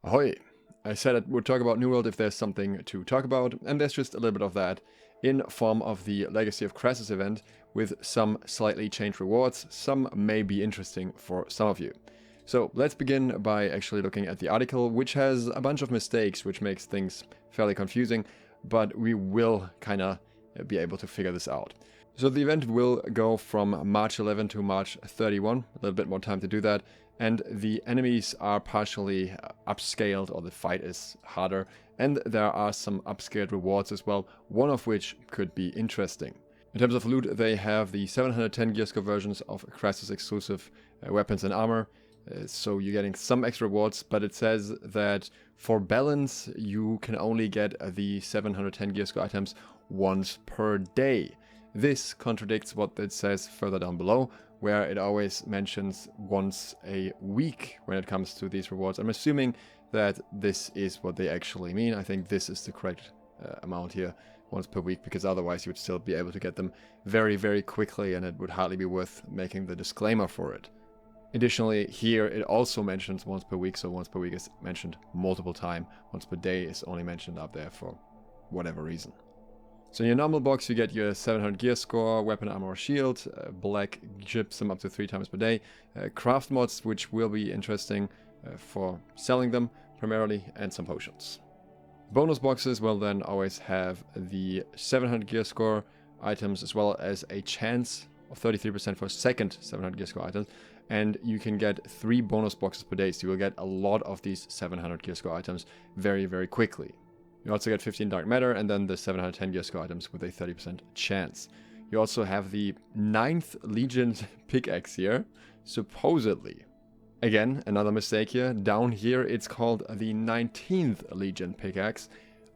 Ahoy! I said I would talk about New World if there's something to talk about, and there's just a little bit of that in form of the Legacy of Crassus event with some slightly changed rewards. Some may be interesting for some of you. So let's begin by actually looking at the article, which has a bunch of mistakes, which makes things fairly confusing, but we will kind of be able to figure this out. So the event will go from March 11 to March 31, a little bit more time to do that, and the enemies are partially upscaled, or the fight is harder, and there are some upscaled rewards as well, one of which could be interesting. In terms of loot, they have the 710 gear score versions of Crassus exclusive weapons and armor, so you're getting some extra rewards, but it says that for balance you can only get the 710 gear score items once per day. This contradicts what it says further down below, where it always mentions once a week when it comes to these rewards. I'm assuming that this is what they actually mean. I think this is the correct amount here, once per week, because otherwise you would still be able to get them very, very quickly, and it would hardly be worth making the disclaimer for it. Additionally, here it also mentions once per week, so once per week is mentioned multiple times. Once per day is only mentioned up there for whatever reason. So in your normal box you get your 700 gear score, weapon, armor, or shield, black gypsum up to 3 times per day, craft mods, which will be interesting for selling them primarily, and some potions. Bonus boxes will then always have the 700 gear score items, as well as a chance of 33% for second 700 gear score items, and you can get 3 bonus boxes per day, so you will get a lot of these 700 gear score items very, very quickly. You also get 15 dark matter, and then the 710 gear score items with a 30% chance. You also have the 9th Legion pickaxe here, supposedly. Again, another mistake here. Down here it's called the 19th Legion pickaxe,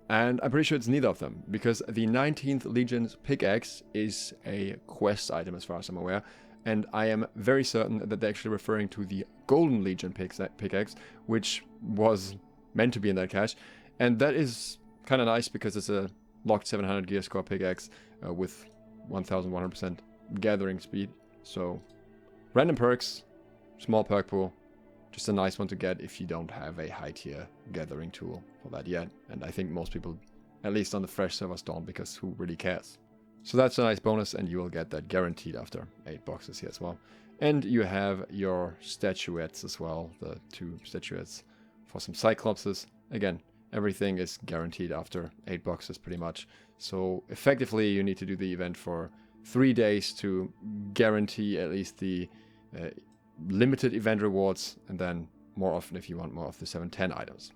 and I'm pretty sure it's neither of them, because the 19th Legion's pickaxe is a quest item as far as I'm aware, and I am very certain that they're actually referring to the Golden Legion pickaxe, which was meant to be in that cache. And that is kind of nice because it's a locked 700 gear score pickaxe with 1100% gathering speed. So random perks, small perk pool, just a nice one to get if you don't have a high tier gathering tool for that yet. And I think most people, at least on the fresh servers, don't, because who really cares? So that's a nice bonus, and you will get that guaranteed after 8 boxes here as well. And you have your statuettes as well, the 2 statuettes for some Cyclopses. Again, everything is guaranteed after 8 boxes pretty much. So effectively you need to do the event for 3 days to guarantee at least the limited event rewards, and then more often if you want more of the 710 items.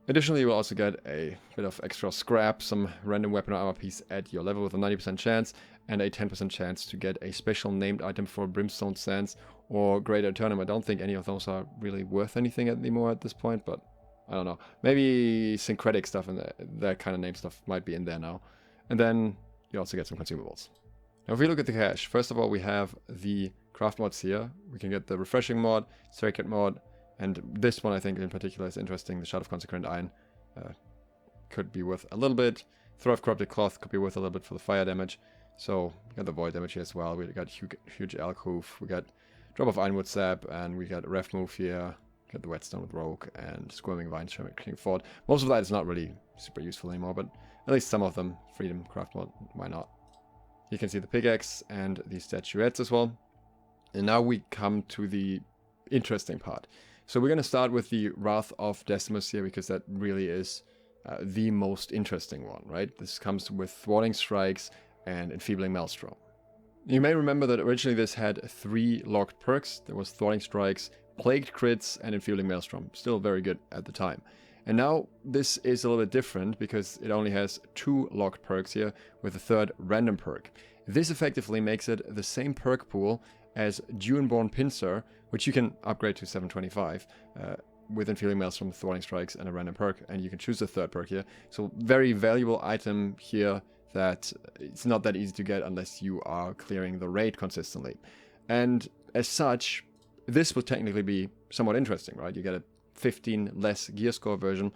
Additionally, you will also get a bit of extra scrap, some random weapon or armor piece at your level with a 90% chance, and a 10% chance to get a special named item for Brimstone Sands or World Aeternum. I don't think any of those are really worth anything anymore at this point, but I don't know. Maybe syncretic stuff and that kind of name stuff might be in there now. And then you also get some consumables. Now if we look at the cache, first of all we have the craft mods here. We can get the refreshing mod, circuit mod, and this one I think in particular is interesting. The Shard of Consecrated Iron could be worth a little bit. Throw of Corrupted Cloth could be worth a little bit for the fire damage. So we got the void damage here as well. We got huge elk hoof. We got drop of Ironwood sap, and we got ref move here. Got the whetstone with rogue and squirming vine king fort. Most of that is not really super useful anymore, but at least some of them. Freedom craft mod, why not? You can see the pickaxe and the statuettes as well. And now we come to the interesting part. So we're going to start with the Wrath of Decimus here, because that really is the most interesting one, right? This comes with Thwarting Strikes and Enfeebling Maelstrom. You may remember that originally this had 3 locked perks. There was Thwarting Strikes, Plagued Crits, and Enfeebling Maelstrom. Still very good at the time. And now this is a little bit different because it only has 2 locked perks here with a 3rd random perk. This effectively makes it the same perk pool as Duneborn Pincer, which you can upgrade to 725 with Enfeebling Maelstrom, Thwarting Strikes, and a random perk, and you can choose the 3rd perk here. So very valuable item here that it's not that easy to get unless you are clearing the raid consistently. And as such, this would technically be somewhat interesting, right? You get a 15 less gear score version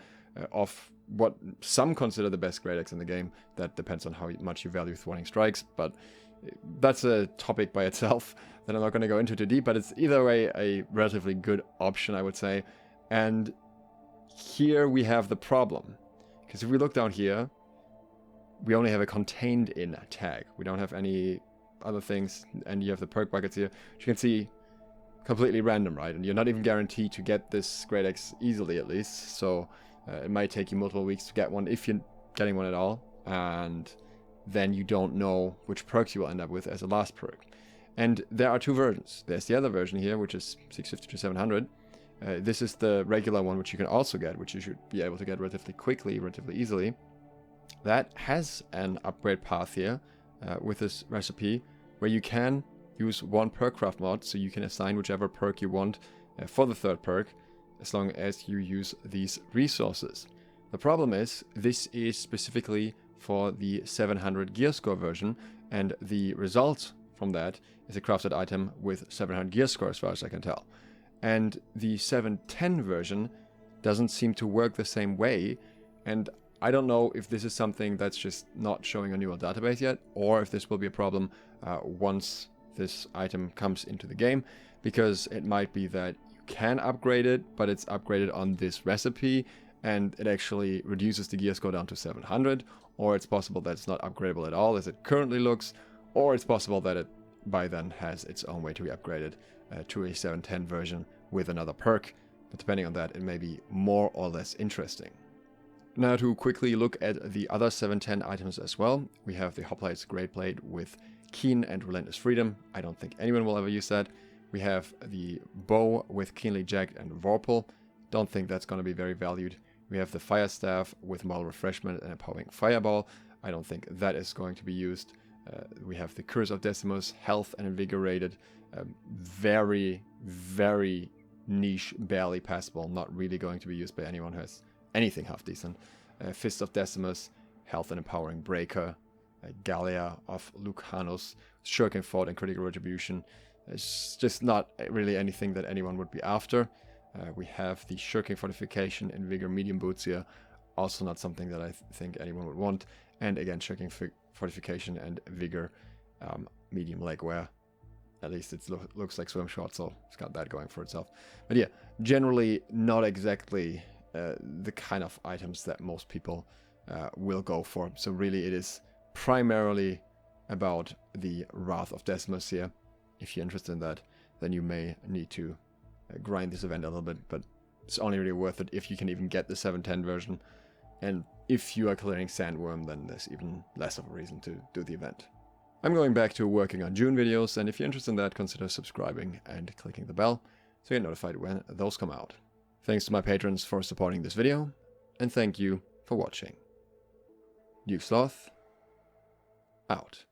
of what some consider the best Great Axe in the game. That depends on how much you value Thwarting Strikes, but that's a topic by itself that I'm not going to go into too deep, but it's either way a relatively good option, I would say. And here we have the problem. Because if we look down here, we only have a contained in tag. We don't have any other things, and you have the perk buckets here, which you can see completely random, right? And you're not even guaranteed to get this Great Axe easily, at least. So it might take you multiple weeks to get one, if you're getting one at all. And then you don't know which perks you will end up with as a last perk. And there are two versions. There's the other version here, which is 650 to 700. This is the regular one, which you can also get, which you should be able to get relatively quickly, relatively easily. That has an upgrade path here with this recipe, where you can use one perk craft mod, so you can assign whichever perk you want for the third perk, as long as you use these resources. The problem is, this is specifically for the 700 gear score version, and the result from that is a crafted item with 700 gear score, as far as I can tell. And the 710 version doesn't seem to work the same way, and I don't know if this is something that's just not showing on your database yet, or if this will be a problem once this item comes into the game, because it might be that you can upgrade it, but it's upgraded on this recipe, and it actually reduces the gear score down to 700, or it's possible that it's not upgradable at all as it currently looks, or it's possible that it by then has its own way to be upgraded to a 710 version with another perk, but depending on that, it may be more or less interesting. Now, to quickly look at the other 710 items as well, we have the Hoplites Great Blade with Keen and Relentless Freedom. I don't think anyone will ever use that. We have the Bow with Keenly Jagged and Vorpal. Don't think that's going to be very valued. We have the Fire Staff with Moral Refreshment and Empowering Fireball. I don't think that is going to be used. We have the Curse of Decimus, Health and Invigorated. Very, very niche, barely passable. Not really going to be used by anyone who has anything half decent. Fist of Decimus, Health and Empowering Breaker. Gallia of Lucanus, Shirking Fort and Critical Retribution. It's just not really anything that anyone would be after. We have the Shirking Fortification and Vigor Medium Boots here. Also not something that I think anyone would want. And again, Shirking Fortification and Vigor Medium Leg Wear. At least it looks like swim short, so it's got that going for itself. But yeah, generally not exactly the kind of items that most people will go for. So really it is primarily about the Wrath of Decimus here. If you're interested in that, then you may need to grind this event a little bit, but it's only really worth it if you can even get the 710 version. And if you are clearing Sandworm, then there's even less of a reason to do the event. I'm going back to working on June videos, and if you're interested in that, consider subscribing and clicking the bell so you're notified when those come out. Thanks to my patrons for supporting this video, and thank you for watching. SLOTH out.